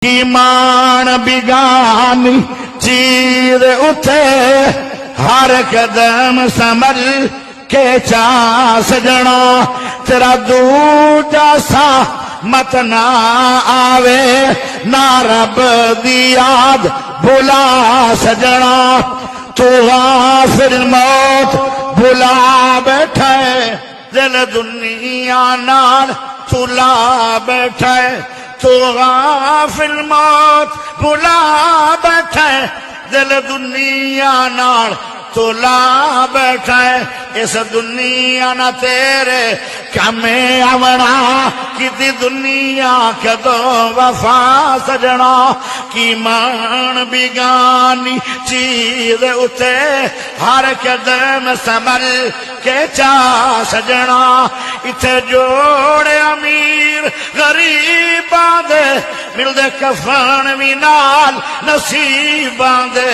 ایمان بیگانی چیز اٹھے ہر قدم سنبھل کے چا سجنا تیرا دوجا سا مت نہ آوے نہ رب دی یاد بھلا سجنا تو غافل موت بھلا بیٹھے دل دنیا نال تلا بیٹھے تو غافل موت بھلا بیٹھے دل دنیا نال تلا بیٹھے اس دنیا نہ تیرے کمیں آونا کتی دنیا کدو وفا سجنا کی مان بیگانی چیز اتے ہر قدم سنبھل کے چا سجنا اتھے جوڑے امیر غریباں دے مل دے کفن وی نال نصیباں دے